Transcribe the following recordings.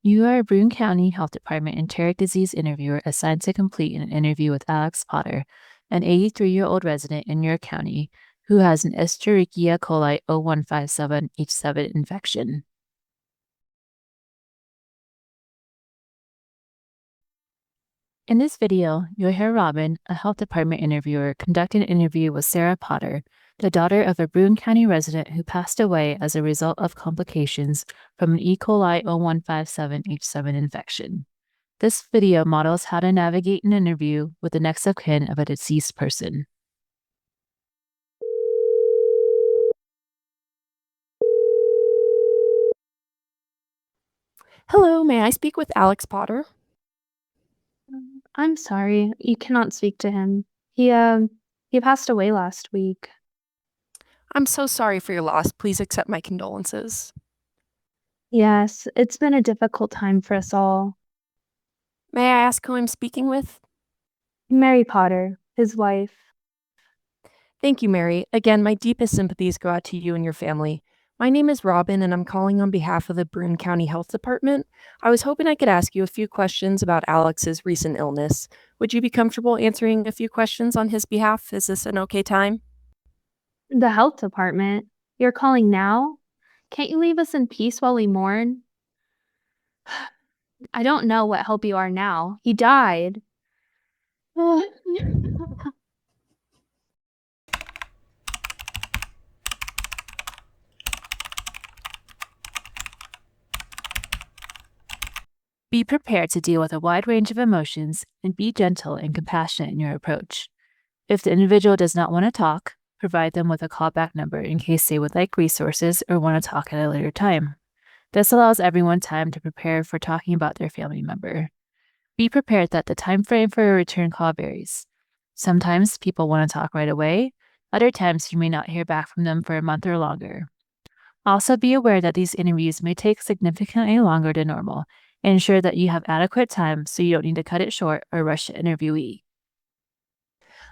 You are a Broome County Health Department enteric disease interviewer assigned to complete an interview with Alex Potter, an 83-year-old resident in your county who has an Escherichia coli 0157H7 infection. In this video, you'll hear Robin, a health department interviewer, conduct an interview with Sarah Potter, the daughter of a Broome County resident who passed away as a result of complications from an E. coli 0157H7 infection. This video models how to navigate an interview with the next of kin of a deceased person. Hello, may I speak with Alex Potter? I'm sorry, you cannot speak to him. He passed away last week. I'm so sorry for your loss. Please accept my condolences. Yes, it's been a difficult time for us all. May I ask who I'm speaking with? Mary Potter, his wife. Thank you, Mary. Again, my deepest sympathies go out to you and your family. My name is Robin, and I'm calling on behalf of the Broome County Health Department. I was hoping I could ask you a few questions about Alex's recent illness. Would you be comfortable answering a few questions on his behalf? Is this an okay time? The health department? You're calling now? Can't you leave us in peace while we mourn? I don't know what help you are now. He died. Be prepared to deal with a wide range of emotions and be gentle and compassionate in your approach. If the individual does not want to talk, provide them with a callback number in case they would like resources or want to talk at a later time. This allows everyone time to prepare for talking about their family member. Be prepared that the time frame for a return call varies. Sometimes people want to talk right away, other times you may not hear back from them for a month or longer. Also, be aware that these interviews may take significantly longer than normal, and ensure that you have adequate time so you don't need to cut it short or rush the interviewee.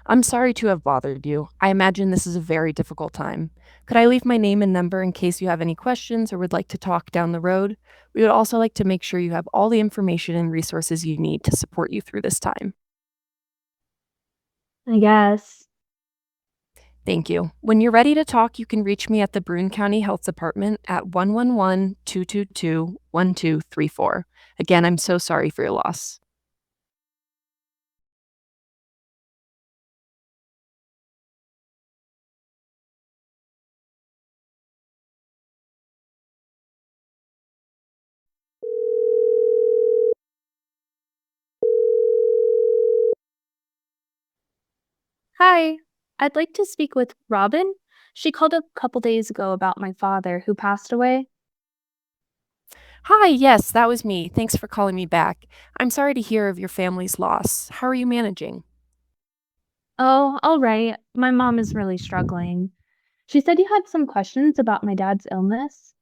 I'm sorry to have bothered you. I imagine this is a very difficult time. Could I leave my name and number in case you have any questions or would like to talk down the road? We would also like to make sure you have all the information and resources you need to support you through this time. I guess. Thank you. When you're ready to talk, you can reach me at the Broome County Health Department at 111-222-1234. Again, I'm so sorry for your loss. Hi, I'd like to speak with Robin. She called a couple days ago about my father who passed away. Hi, yes, that was me. Thanks for calling me back. I'm sorry to hear of your family's loss. How are you managing? Oh, all right. My mom is really struggling. She said you had some questions about my dad's illness.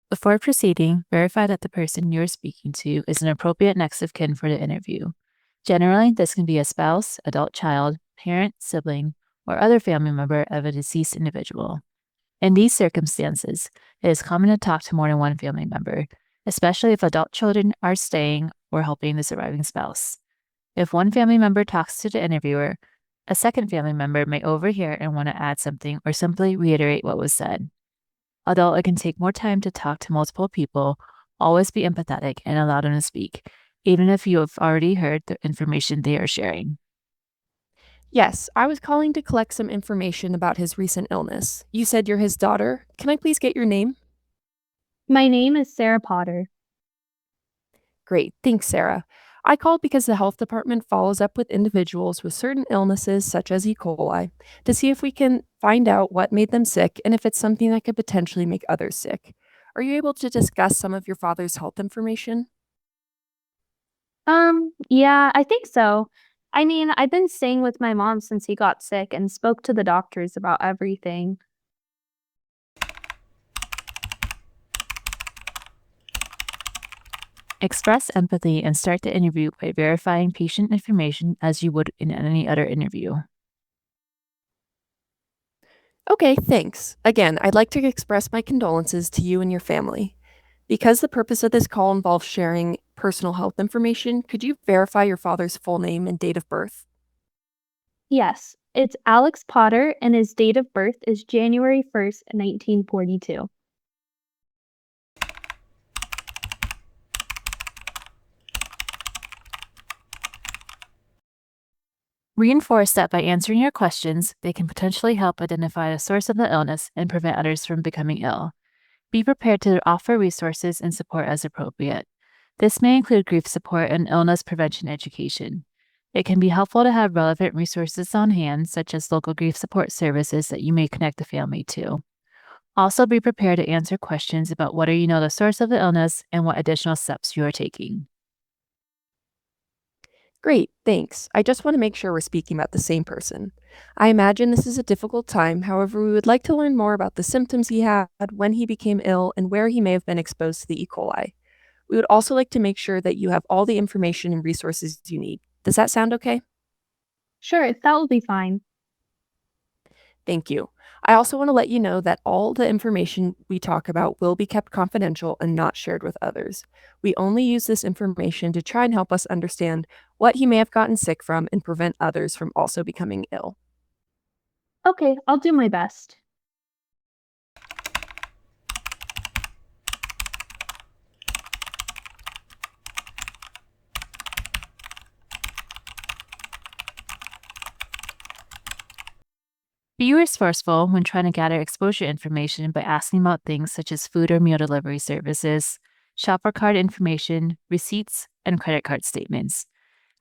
Before proceeding, verify that the person you're speaking to is an appropriate next of kin for the interview. Generally, this can be a spouse, adult child, parent, sibling, or other family member of a deceased individual. In these circumstances, it is common to talk to more than one family member, especially if adult children are staying or helping the surviving spouse. If one family member talks to the interviewer, a second family member may overhear and want to add something or simply reiterate what was said. Although it can take more time to talk to multiple people, always be empathetic and allow them to speak, even if you have already heard the information they are sharing. Yes, I was calling to collect some information about his recent illness. You said you're his daughter. Can I please get your name? My name is Sarah Potter. Great, thanks, Sarah. I called because the health department follows up with individuals with certain illnesses, such as E. coli, to see if we can find out what made them sick and if it's something that could potentially make others sick. Are you able to discuss some of your father's health information? Yeah, I think so. I mean, I've been staying with my mom since he got sick and spoke to the doctors about everything. Express empathy and start the interview by verifying patient information as you would in any other interview. Okay, thanks. Again, I'd like to express my condolences to you and your family. Because the purpose of this call involves sharing personal health information, could you verify your father's full name and date of birth? Yes, it's Alex Potter, and his date of birth is January 1st, 1942. Reinforce that by answering your questions, they can potentially help identify the source of the illness and prevent others from becoming ill. Be prepared to offer resources and support as appropriate. This may include grief support and illness prevention education. It can be helpful to have relevant resources on hand, such as local grief support services that you may connect the family to. Also, be prepared to answer questions about whether you know the source of the illness and what additional steps you are taking. Great, thanks. I just want to make sure we're speaking about the same person. I imagine this is a difficult time, however, we would like to learn more about the symptoms he had, when he became ill, and where he may have been exposed to the E. coli. We would also like to make sure that you have all the information and resources you need. Does that sound okay? Sure, that will be fine. Thank you. I also want to let you know that all the information we talk about will be kept confidential and not shared with others. We only use this information to try and help us understand what he may have gotten sick from and prevent others from also becoming ill. Okay, I'll do my best. Be resourceful when trying to gather exposure information by asking about things such as food or meal delivery services, shopper card information, receipts, and credit card statements.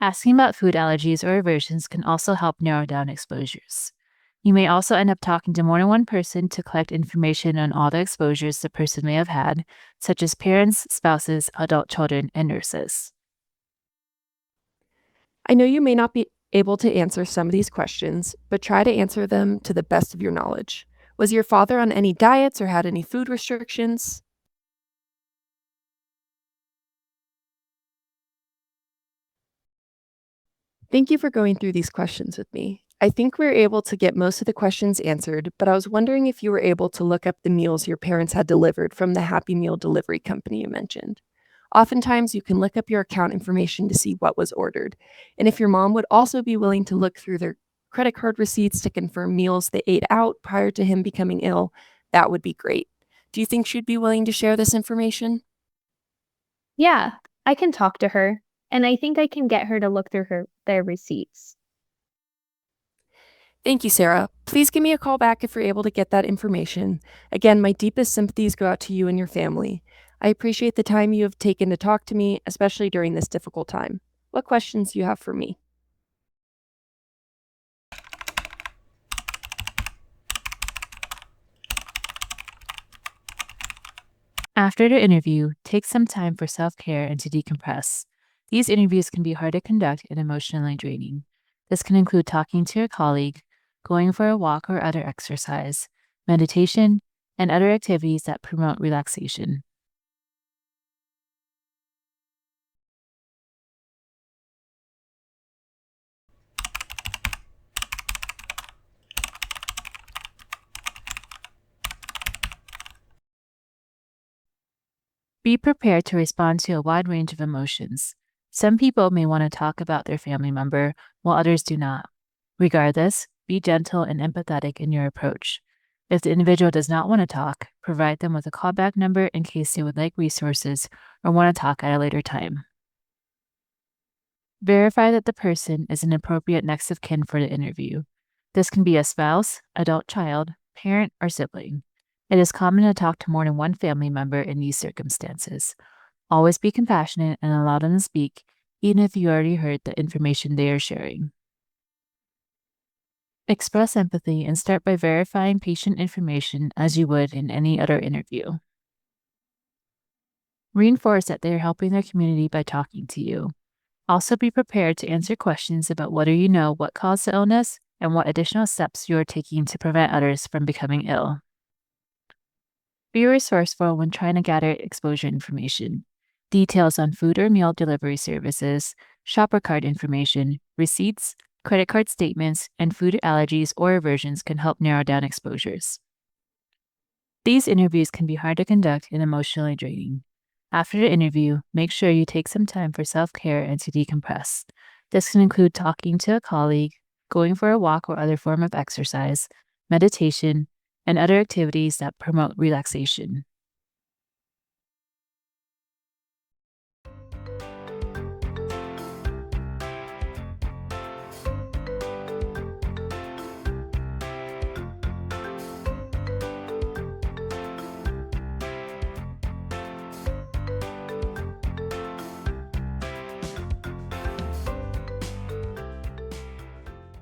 Asking about food allergies or aversions can also help narrow down exposures. You may also end up talking to more than one person to collect information on all the exposures the person may have had, such as parents, spouses, adult children, and nurses. I know you may not be able to answer some of these questions, but try to answer them to the best of your knowledge. Was your father on any diets or had any food restrictions? Thank you for going through these questions with me. I think we were able to get most of the questions answered, but I was wondering if you were able to look up the meals your parents had delivered from the Happy Meal delivery company you mentioned. Oftentimes, you can look up your account information to see what was ordered. And if your mom would also be willing to look through their credit card receipts to confirm meals they ate out prior to him becoming ill, that would be great. Do you think she'd be willing to share this information? Yeah, I can talk to her, and I think I can get her to look through their receipts. Thank you, Sarah. Please give me a call back if you're able to get that information. Again, my deepest sympathies go out to you and your family. I appreciate the time you have taken to talk to me, especially during this difficult time. What questions do you have for me? After the interview, take some time for self care and to decompress. These interviews can be hard to conduct and emotionally draining. This can include talking to a colleague, going for a walk or other exercise, meditation, and other activities that promote relaxation. Be prepared to respond to a wide range of emotions. Some people may want to talk about their family member, while others do not. Regardless, be gentle and empathetic in your approach. If the individual does not want to talk, provide them with a callback number in case they would like resources or want to talk at a later time. Verify that the person is an appropriate next of kin for the interview. This can be a spouse, adult child, parent, or sibling. It is common to talk to more than one family member in these circumstances. Always be compassionate and allow them to speak, even if you already heard the information they are sharing. Express empathy and start by verifying patient information as you would in any other interview. Reinforce that they are helping their community by talking to you. Also, be prepared to answer questions about whether you know what caused the illness and what additional steps you are taking to prevent others from becoming ill. Be resourceful when trying to gather exposure information. Details on food or meal delivery services, shopper card information, receipts, credit card statements, and food allergies or aversions can help narrow down exposures. These interviews can be hard to conduct and emotionally draining. After the interview, make sure you take some time for self-care and to decompress. This can include talking to a colleague, going for a walk or other form of exercise, meditation, and other activities that promote relaxation.